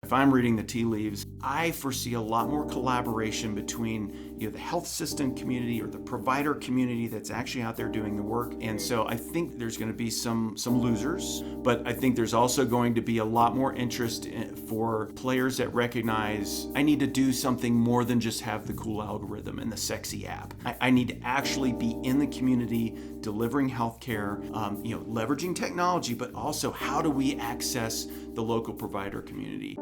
If I'm reading the tea leaves, I foresee a lot more collaboration between the health system community or the provider community that's actually out there doing the work. And so I think there's going to be some losers, but I think there's also going to be a lot more interest for players that recognize I need to do something more than just have the cool algorithm and the sexy app. I need to actually be in the community delivering healthcare, leveraging technology, but also how do we access the local provider community.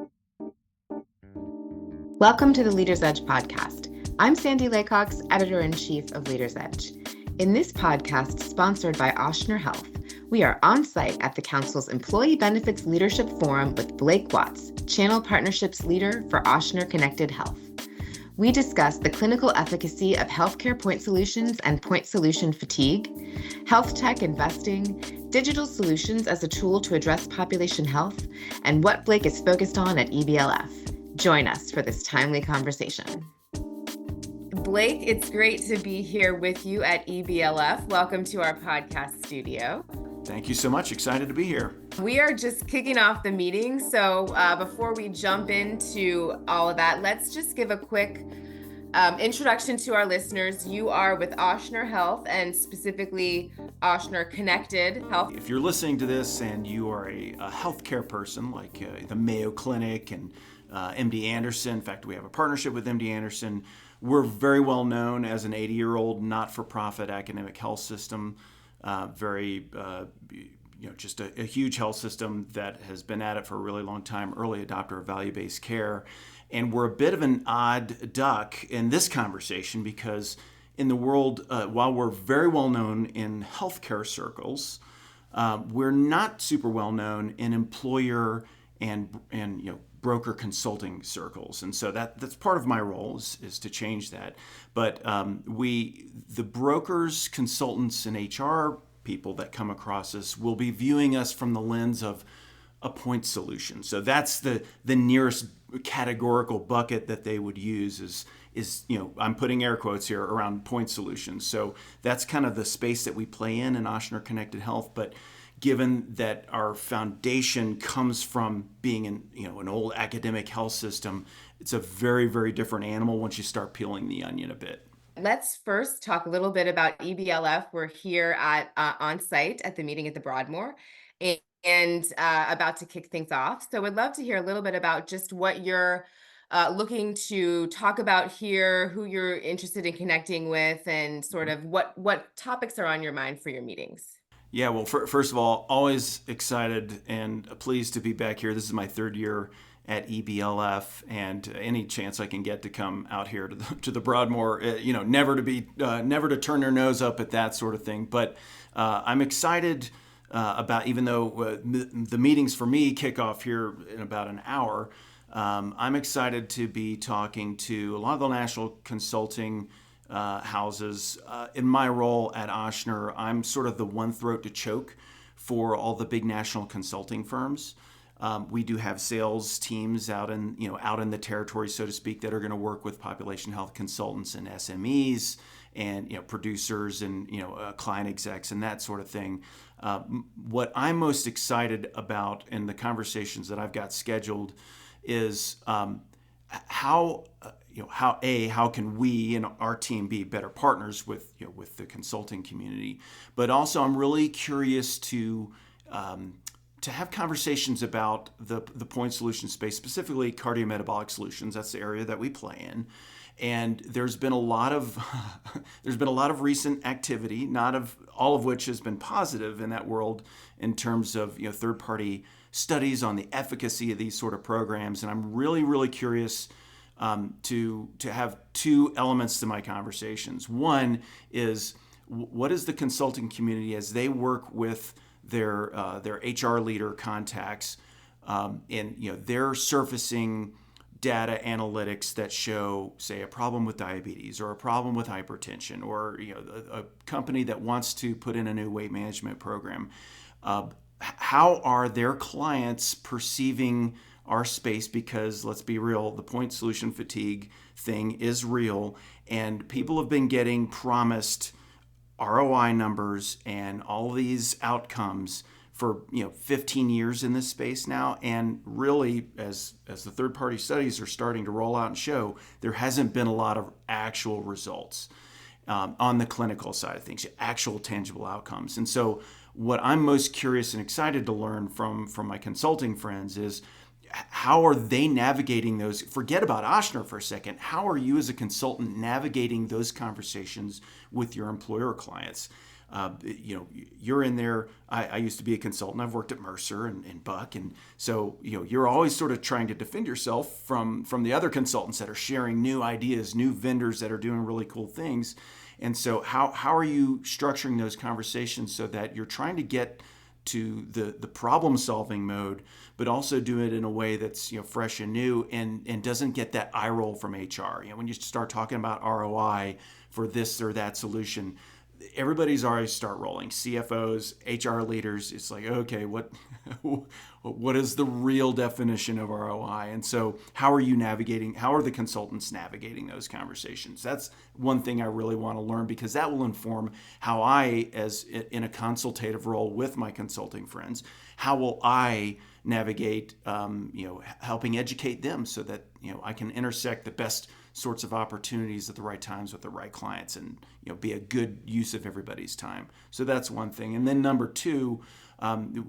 Welcome to the Leaders Edge podcast. I'm Sandy Laycox, editor-in-chief of Leaders Edge. In this podcast, sponsored by Ochsner Health, we are on site at the Council's Employee Benefits Leadership Forum with Blake Watts, Channel Partnerships Leader for Ochsner Connected Health. We discuss the clinical efficacy of healthcare point solutions and point solution fatigue, health tech investing, digital solutions as a tool to address population health, and what Blake is focused on at EBLF. Join us for this timely conversation. Blake, it's great to be here with you at EBLF. Welcome to our podcast studio. Thank you so much. Excited to be here. We are just kicking off the meeting. So before we jump into all of that, let's just give a quick introduction to our listeners. You are with Ochsner Health and specifically Ochsner Connected Health. If you're listening to this and you are a healthcare person like the Mayo Clinic and MD Anderson, in fact, we have a partnership with MD Anderson. We're very well known as an 80-year-old not-for-profit academic health system, just a huge health system that has been at it for a really long time, early adopter of value-based care. And we're a bit of an odd duck in this conversation because in the world, while we're very well known in healthcare circles, we're not super well known in employer and broker consulting circles. And so that's part of my role is to change that. But the brokers, consultants, and HR people that come across us will be viewing us from the lens of a point solution. So that's the nearest categorical bucket that they would use is I'm putting air quotes here around point solutions. So that's kind of the space that we play in Ochsner Connected Health. But given that our foundation comes from being an old academic health system, it's a very, very different animal once you start peeling the onion a bit. Let's first talk a little bit about EBLF. We're here at on site at the meeting at the Broadmoor and about to kick things off. So we'd love to hear a little bit about just what you're looking to talk about here, who you're interested in connecting with, and sort of what topics are on your mind for your meetings. Yeah, well, first of all, always excited and pleased to be back here. This is my third year at EBLF, and any chance I can get to come out here to the Broadmoor, never to turn their nose up at that sort of thing. But I'm excited about, even though the meetings for me kick off here in about an hour, I'm excited to be talking to a lot of the national consulting houses. In my role at Ochsner, I'm sort of the one throat to choke for all the big national consulting firms. We do have sales teams out in the territory, so to speak, that are going to work with population health consultants and SMEs and producers and client execs and that sort of thing. What I'm most excited about in the conversations that I've got scheduled is how can we and our team be better partners with the consulting community, but also I'm really curious to have conversations about the point solution space, specifically cardiometabolic solutions. That's the area that we play in, and there's been a lot of recent activity, not of all of which has been positive in that world in terms of third-party studies on the efficacy of these sort of programs, and I'm really, really curious to have two elements to my conversations. One is, what is the consulting community as they work with their HR leader contacts, and they're surfacing data analytics that show, say, a problem with diabetes or a problem with hypertension, or a company that wants to put in a new weight management program. How are their clients perceiving our space? Because let's be real, the point solution fatigue thing is real, and people have been getting promised ROI numbers and all these outcomes for 15 years in this space now, and really, as the third-party studies are starting to roll out and show, there hasn't been a lot of actual results on the clinical side of things, actual tangible outcomes. And so, what I'm most curious and excited to learn from my consulting friends is how are they navigating those? Forget about Ochsner for a second. How are you as a consultant navigating those conversations with your employer clients? You're in there. I used to be a consultant. I've worked at Mercer and Buck, and so you're always sort of trying to defend yourself from the other consultants that are sharing new ideas, new vendors that are doing really cool things. And so how are you structuring those conversations so that you're trying to get to the problem solving mode, but also do it in a way that's fresh and new and doesn't get that eye roll from HR. When you start talking about ROI for this or that solution, everybody's already start rolling. CFOs, HR leaders, it's like, okay, what is the real definition of ROI? And so how are the consultants navigating those conversations? That's one thing I really want to learn, because that will inform how I, as in a consultative role with my consulting friends, how will I navigate, helping educate them so that, I can intersect the best sorts of opportunities at the right times with the right clients and be a good use of everybody's time. So that's one thing. And then number two,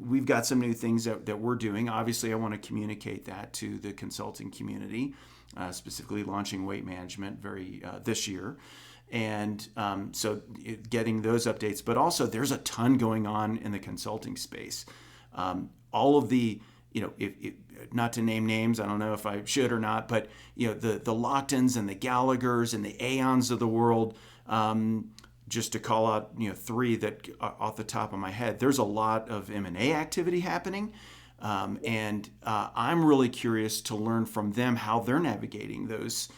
we've got some new things that we're doing. Obviously, I want to communicate that to the consulting community, specifically launching weight management this year. And so getting those updates, but also there's a ton going on in the consulting space. All of the not to name names, I don't know if I should or not, but the Lochtons and the Gallaghers and the Aons of the world, just to call out three that off the top of my head. There's a lot of M&A activity happening, and I'm really curious to learn from them how they're navigating those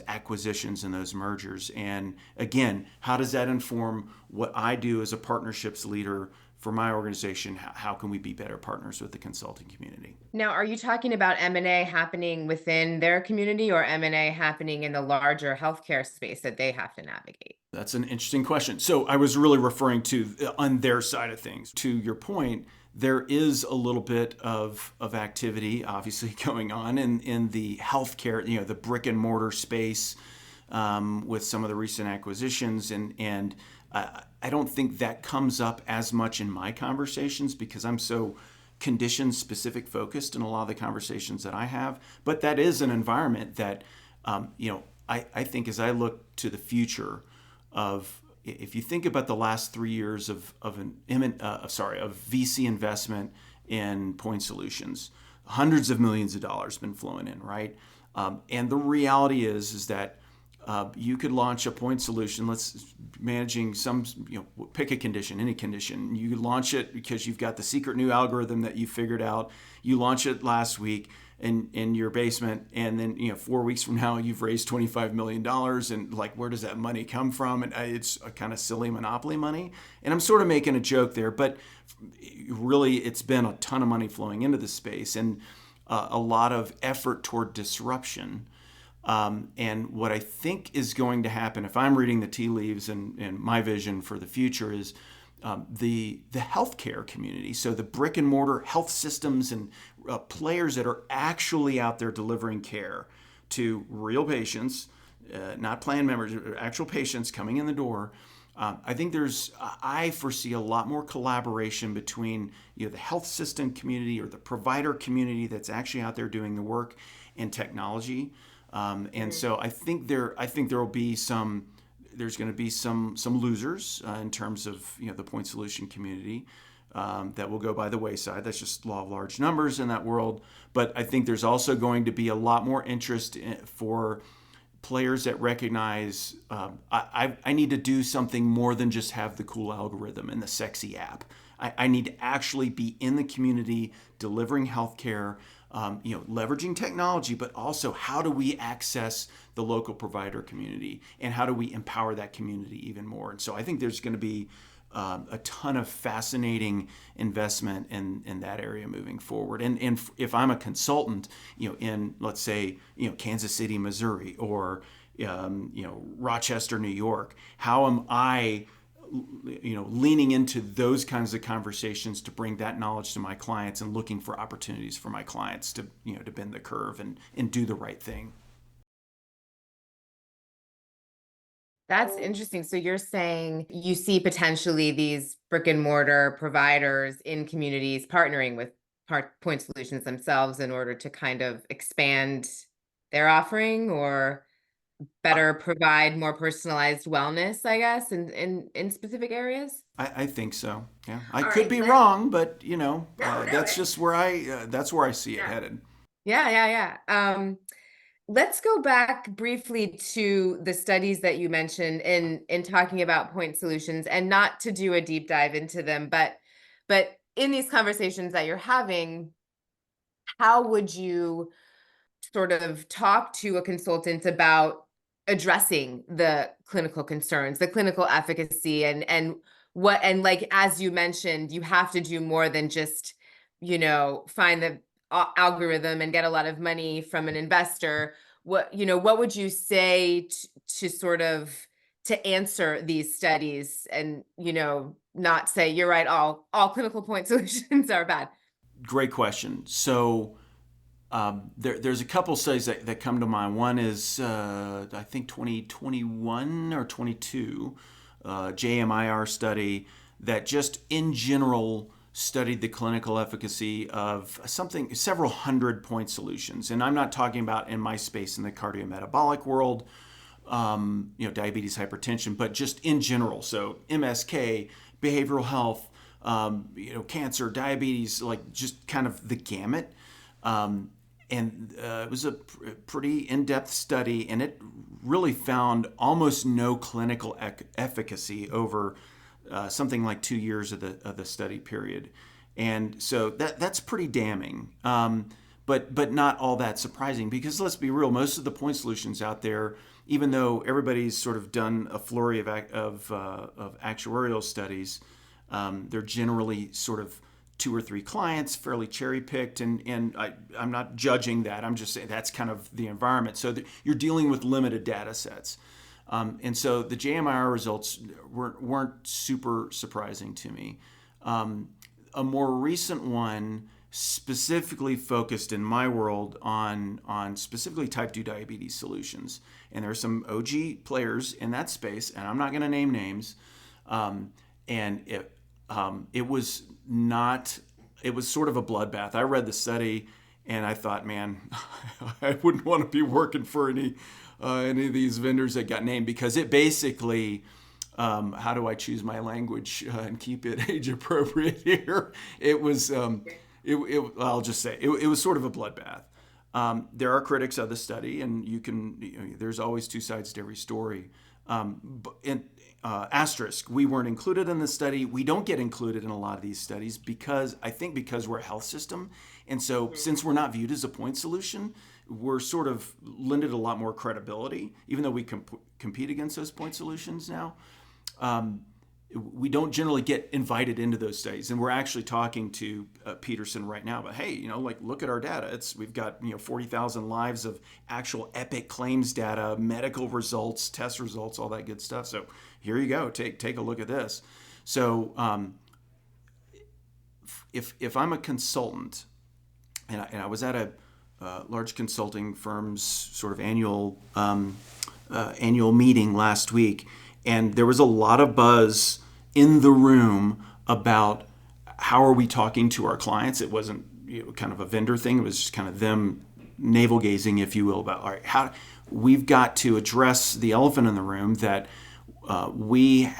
acquisitions and those mergers. And again, how does that inform what I do as a partnerships leader for my organization? How can we be better partners with the consulting community? Now, are you talking about M&A happening within their community or M&A happening in the larger healthcare space that they have to navigate? That's an interesting question. So I was really referring to on their side of things. To your point, there is a little bit of activity obviously going on in the healthcare, the brick and mortar space, with some of the recent acquisitions. And I don't think that comes up as much in my conversations because I'm so condition specific focused in a lot of the conversations that I have. But that is an environment that, I think as I look to the future of, if you think about the last 3 years of VC investment in point solutions, hundreds of millions of dollars been flowing in, right? And the reality is that you could launch a point solution. Managing some, pick a condition, any condition. You launch it because you've got the secret new algorithm that you figured out. You launch it last week in your basement, and then 4 weeks from now you've raised $25 million, and where does that money come from? And it's a kind of silly monopoly money. And I'm sort of making a joke there, but really it's been a ton of money flowing into the space and a lot of effort toward disruption. And what I think is going to happen, if I'm reading the tea leaves and my vision for the future, is the healthcare community. So the brick and mortar health systems and players that are actually out there delivering care to real patients, not plan members, actual patients coming in the door. I foresee a lot more collaboration between the health system community or the provider community that's actually out there doing the work and technology. And so I think there's going to be some losers in terms of the point solution community that will go by the wayside. That's just law of large numbers in that world. But I think there's also going to be a lot more interest for players that recognize I need to do something more than just have the cool algorithm and the sexy app. I need to actually be in the community delivering healthcare. Leveraging technology, but also how do we access the local provider community and how do we empower that community even more? And so I think there's going to be a ton of fascinating investment in that area moving forward. And if I'm a consultant, in let's say Kansas City, Missouri, or Rochester, New York, how am I leaning into those kinds of conversations to bring that knowledge to my clients and looking for opportunities for my clients to, to bend the curve and do the right thing. That's interesting. So you're saying you see potentially these brick and mortar providers in communities partnering with point solutions themselves in order to kind of expand their offering or better provide more personalized wellness, I guess, in specific areas? I think so. Yeah, I All could right. be wrong, but No, that's just where that's where I see it yeah. headed. Yeah. Let's go back briefly to the studies that you mentioned in talking about point solutions, and not to do a deep dive into them, but in these conversations that you're having, how would you sort of talk to a consultant about addressing the clinical concerns, the clinical efficacy, and like as you mentioned, you have to do more than just, find the algorithm and get a lot of money from an investor. What would you say to sort of to answer these studies and, not say you're right, all clinical point solutions are bad? Great question. So there's a couple studies that come to mind. One is, I think, 2021 or 22, JMIR study that just in general studied the clinical efficacy of several hundred point solutions. And I'm not talking about in my space in the cardiometabolic world, diabetes, hypertension, but just in general. So MSK, behavioral health, cancer, diabetes, like just kind of the gamut. And it was a pretty in-depth study, and it really found almost no clinical efficacy over something like 2 years of the study period. And so that's pretty damning, but not all that surprising, because let's be real, most of the point solutions out there, even though everybody's sort of done a flurry of actuarial studies, they're generally sort of 2 or 3 clients, fairly cherry picked, and I'm not judging that. I'm just saying that's kind of the environment. So you're dealing with limited data sets, and so the JMIR results weren't super surprising to me. A more recent one specifically focused in my world on specifically type 2 diabetes solutions, and there are some OG players in that space, and I'm not going to name names, and it was not, it was sort of a bloodbath. I read the study and I thought, man, I wouldn't want to be working for any of these vendors that got named, because it basically, how do I choose my language and keep it age appropriate here? It was, I'll just say, it was sort of a bloodbath. There are critics of the study, and there's always 2 sides to every story. Asterisk, we weren't included in the study. We don't get included in a lot of these studies because we're a health system. And so since we're not viewed as a point solution, we're sort of lended a lot more credibility, even though we compete against those point solutions now. We don't generally get invited into those studies, and we're actually talking to Peterson right now. But hey, look at our data. We've got 40,000 lives of actual Epic claims data, medical results, test results, all that good stuff. So here you go. Take a look at this. So if I'm a consultant, and I was at a large consulting firm's sort of annual meeting last week, and there was a lot of buzz in the room about how are we talking to our clients. It wasn't kind of a vendor thing. It was just kind of them navel gazing, if you will, about, all right, how we've got to address the elephant in the room that the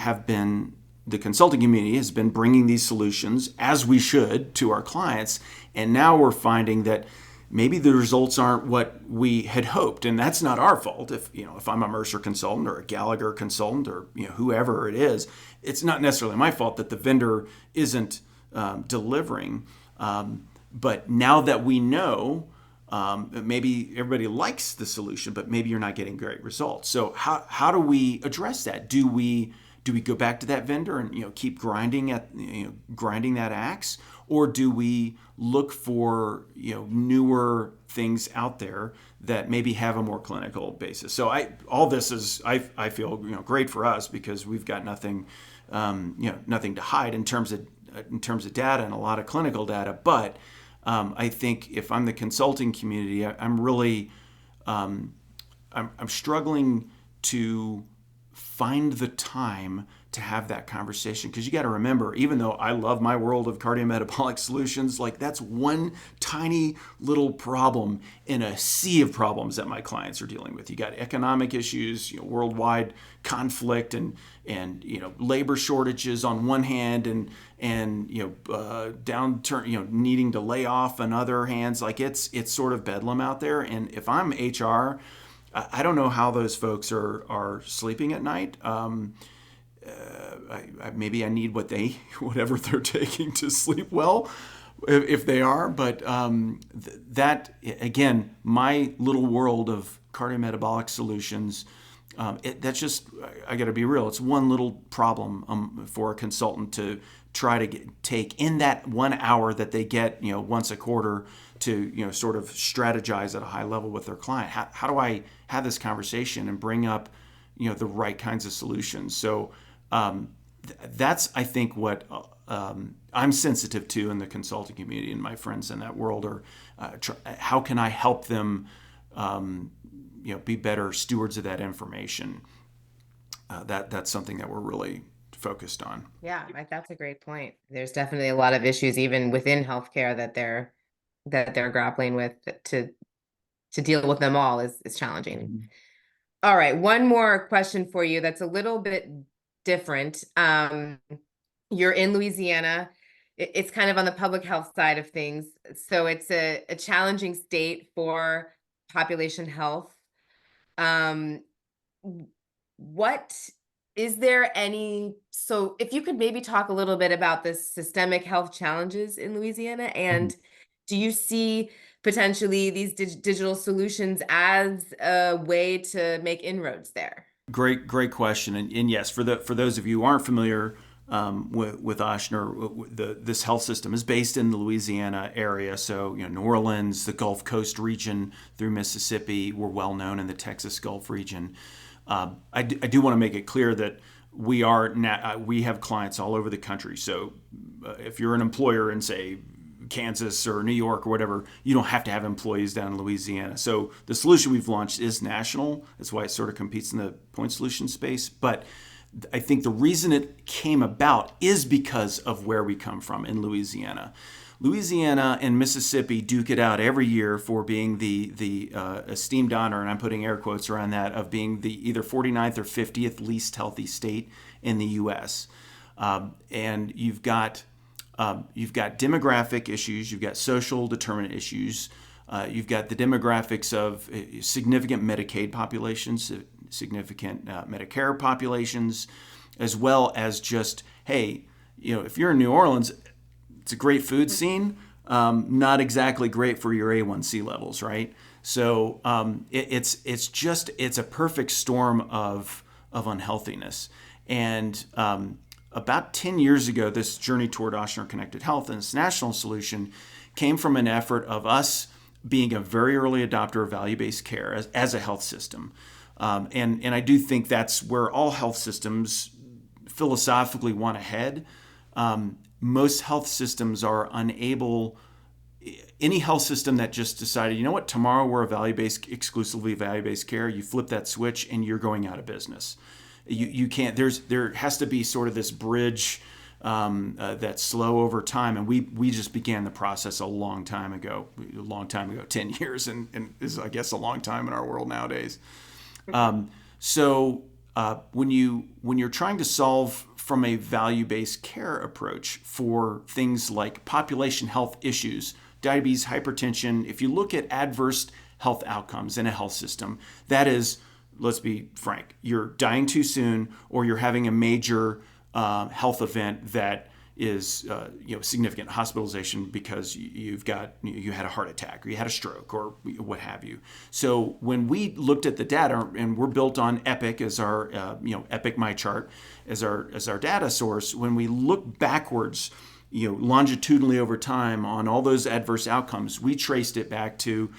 consulting community has been bringing these solutions, as we should, to our clients. And now we're finding that maybe the results aren't what we had hoped, and that's not our fault. If I'm a Mercer consultant or a Gallagher consultant or whoever it is, it's not necessarily my fault that the vendor isn't delivering. But now that we know, maybe everybody likes the solution, but maybe you're not getting great results. So how do we address that? Do we go back to that vendor and keep grinding that axe, or do we look for newer things out there that maybe have a more clinical basis? So all this is I feel great for us, because we've got nothing nothing to hide in terms of data and a lot of clinical data. But I think if I'm the consulting community, I'm really I'm struggling to find the time to have that conversation, because you got to remember, even though I love my world of cardiometabolic solutions, like that's one tiny little problem in a sea of problems that my clients are dealing with. You got economic issues, worldwide conflict, and labor shortages on one hand, and downturn, needing to lay off on other hands. Like it's sort of bedlam out there. And if I'm HR, I don't know how those folks are sleeping at night. Maybe I need whatever they're taking to sleep well, if they are. But that, again, my little world of cardiometabolic solutions, that's just, I got to be real. It's one little problem for a consultant to try to take in that 1 hour that they get, once a quarter to, sort of strategize at a high level with their client. How do I have this conversation and bring up, the right kinds of solutions? So that's, I think, what I'm sensitive to in the consulting community, and my friends in that world are, how can I help them, be better stewards of that information? That's something that we're really focused on. Yeah, that's a great point. There's definitely a lot of issues even within healthcare that they're grappling with. To deal with them all is challenging. Mm-hmm. All right, one more question for you that's a little bit different. You're in Louisiana. It's kind of on the public health side of things. So it's a challenging state for population health. So if you could maybe talk a little bit about the systemic health challenges in Louisiana, and mm-hmm. do you see potentially these digital solutions as a way to make inroads there? Great question. And yes, for those of you who aren't familiar with Ochsner, this health system is based in the Louisiana area. So, New Orleans, the Gulf Coast region through Mississippi, we're well known in the Texas Gulf region. I do want to make it clear that we have clients all over the country. So if you're an employer in, say, Kansas or New York or whatever, you don't have to have employees down in Louisiana. So the solution we've launched is national. That's why it sort of competes in the point solution space. But I think the reason it came about is because of where we come from in Louisiana. Louisiana and Mississippi duke it out every year for being the esteemed honor, and I'm putting air quotes around that, of being the either 49th or 50th least healthy state in the U.S. And you've got demographic issues, you've got social determinant issues, you've got the demographics of significant Medicaid populations, significant Medicare populations, as well as just, hey, if you're in New Orleans, it's a great food scene, not exactly great for your A1C levels, right? So it's a perfect storm of unhealthiness. And about 10 years ago, this journey toward Ochsner Connected Health and this national solution came from an effort of us being a very early adopter of value-based care as a health system. And I do think that's where all health systems philosophically want to head. Most health systems are unable, any health system that just decided, tomorrow we're exclusively value-based care, you flip that switch and you're going out of business. You can't. There has to be sort of this bridge that's slow over time, and we just began the process a long time ago, 10 years, and is, I guess, a long time in our world nowadays. So when you're trying to solve from a value-based care approach for things like population health issues, diabetes, hypertension, if you look at adverse health outcomes in a health system, that is, let's be frank, you're dying too soon, or you're having a major health event that is significant hospitalization because you had a heart attack or you had a stroke or what have you. So when we looked at the data, and we're built on Epic as our Epic MyChart as our data source, when we look backwards, longitudinally over time on all those adverse outcomes, we traced it back to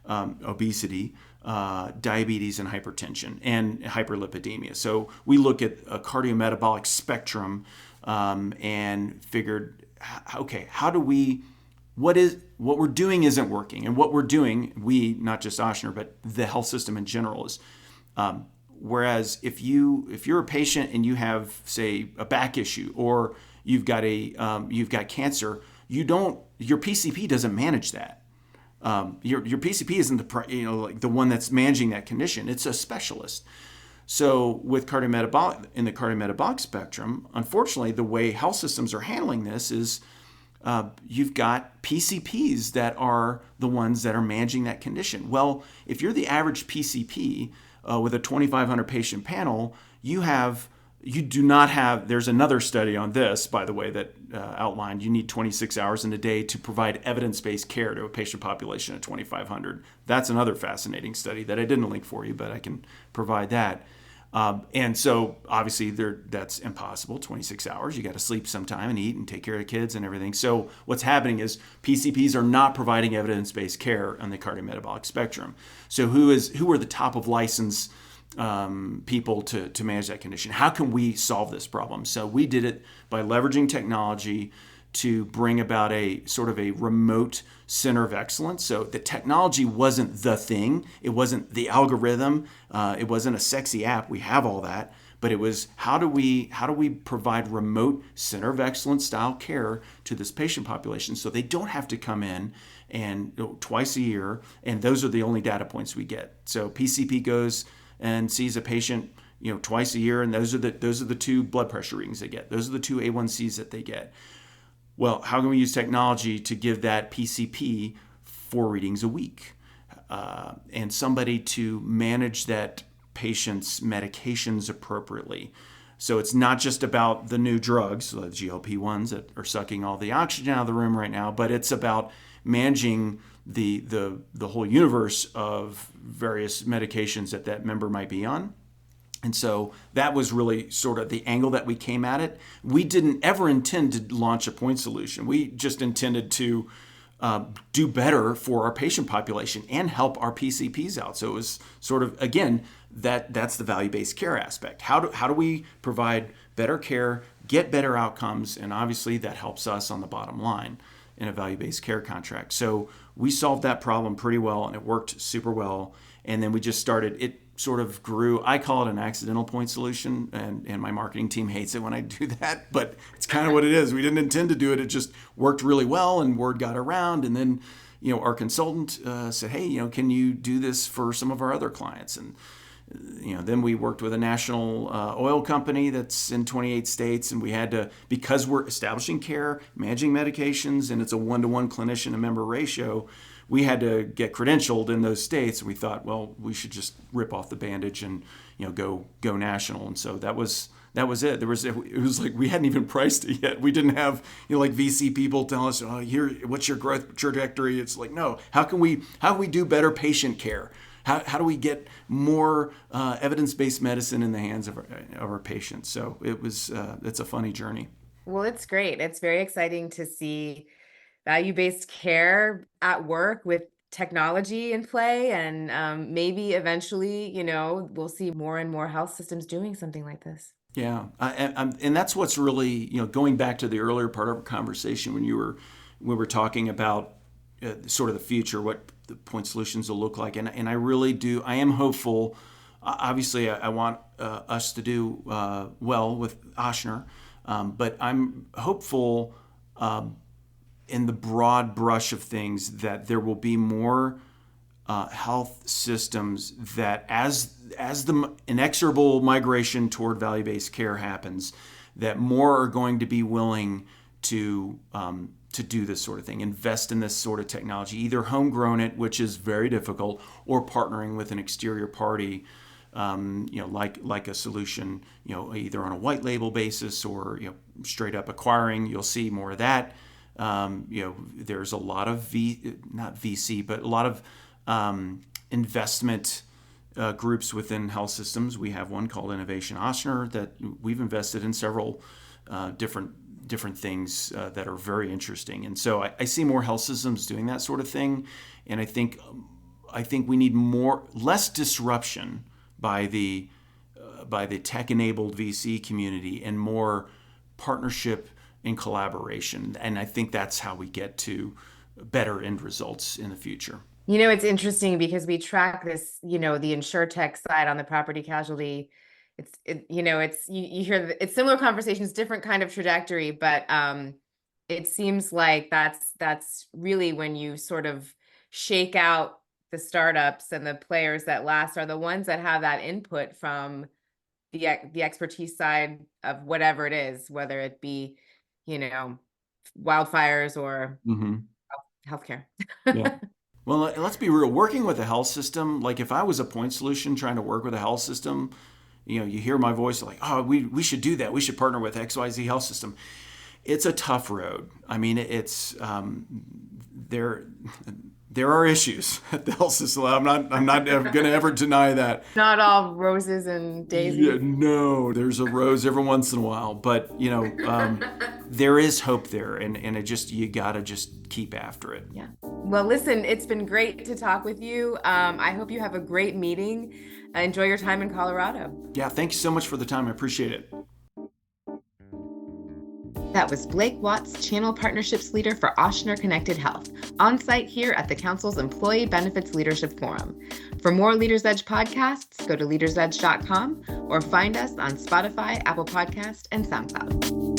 obesity, diabetes, and hypertension, and hyperlipidemia. So we look at a cardiometabolic spectrum and figured, okay, what we're doing isn't working. And what we're doing, we, not just Ochsner, but the health system in general, is whereas if you're a patient and you have, say, a back issue, or you've got cancer, your PCP doesn't manage that. Your PCP isn't the one that's managing that condition. It's a specialist. So with in the cardiometabolic spectrum, unfortunately, the way health systems are handling this is you've got PCPs that are the ones that are managing that condition. Well, if you're the average PCP with a 2,500 patient panel, you do not have, there's another study on this, by the way, that outlined you need 26 hours in a day to provide evidence-based care to a patient population of 2,500. That's another fascinating study that I didn't link for you, but I can provide that. And so obviously that's impossible, 26 hours. You got to sleep sometime and eat and take care of the kids and everything. So what's happening is PCPs are not providing evidence-based care on the cardiometabolic spectrum. So who are the top of license people to manage that condition? How can we solve this problem? So we did it by leveraging technology to bring about a sort of a remote center of excellence. So the technology wasn't the thing. It wasn't the algorithm. It wasn't a sexy app. We have all that. But it was how do we provide remote center of excellence style care to this patient population so they don't have to come in and twice a year, and those are the only data points we get. So PCP goes and sees a patient twice a year, and those are the two blood pressure readings they get. Those are the two A1Cs that they get. Well, how can we use technology to give that PCP 4 readings a week and somebody to manage that patient's medications appropriately? So it's not just about the new drugs, the GLP-1s that are sucking all the oxygen out of the room right now, but it's about managing the whole universe of various medications that member might be on. And so that was really sort of the angle that we came at it. We didn't ever intend to launch a point solution. We just intended to do better for our patient population and help our PCPs out. So it was sort of, again, that's the value-based care aspect. How do we provide better care, get better outcomes, and obviously that helps us on the bottom line in a value-based care contract. So we solved that problem pretty well, and it worked super well. And then we just started, it sort of grew. I call it an accidental point solution, and my marketing team hates it when I do that, but it's kind of what it is. We didn't intend to do it. It just worked really well, and word got around. And then, our consultant said, hey, can you do this for some of our other clients? And, then we worked with a national oil company that's in 28 states, and we had to, because we're establishing care, managing medications, and it's a 1-to-1 clinician to member ratio, we had to get credentialed in those states. We thought, well, we should just rip off the bandage and go national. And so that was it. It was like we hadn't even priced it yet. We didn't have like VC people tell us, oh, here, what's your growth trajectory? It's like, no, how can we do better patient care? How do we get more evidence-based medicine in the hands of our patients? So it's a funny journey. Well, it's great. It's very exciting to see value-based care at work with technology in play. And maybe eventually, we'll see more and more health systems doing something like this. Yeah. And that's what's really, going back to the earlier part of our conversation when we were talking about sort of the future, what the point solutions will look like. And I really do, I am hopeful. Obviously, I want us to do well with Ochsner, but I'm hopeful in the broad brush of things that there will be more health systems that as the inexorable migration toward value-based care happens, that more are going to be willing to do this sort of thing, invest in this sort of technology, either homegrown it, which is very difficult, or partnering with an exterior party, like a solution, either on a white label basis or straight up acquiring. You'll see more of that. There's a lot of not VC, but a lot of investment groups within health systems. We have one called Innovation Ochsner that we've invested in several different things that are very interesting. And so I see more health systems doing that sort of thing. And I think I think we need less disruption by the tech-enabled VC community and more partnership and collaboration. And I think that's how we get to better end results in the future. It's interesting because we track this, the insurtech side on the property casualty. You hear it's similar conversations, different kind of trajectory, but it seems like that's really when you sort of shake out the startups, and the players that last are the ones that have that input from the expertise side of whatever it is, whether it be, wildfires or healthcare. Yeah. Well, let's be real. Working with a health system, like if I was a point solution trying to work with a health system, you hear my voice like, oh, we should do that. We should partner with XYZ health system. It's a tough road. I mean, it's there are issues at the health system. I'm not going to ever deny that. Not all roses and daisies. Yeah, no, there's a rose every once in a while, but there is hope there, and you gotta just keep after it. Yeah. Well, listen, it's been great to talk with you. I hope you have a great meeting. Enjoy your time in Colorado. Yeah, thank you so much for the time. I appreciate it. That was Blake Watts, Channel Partnerships Leader for Ochsner Connected Health, on site here at the Council's Employee Benefits Leadership Forum. For more Leaders Edge podcasts, go to leadersedge.com or find us on Spotify, Apple Podcasts, and SoundCloud.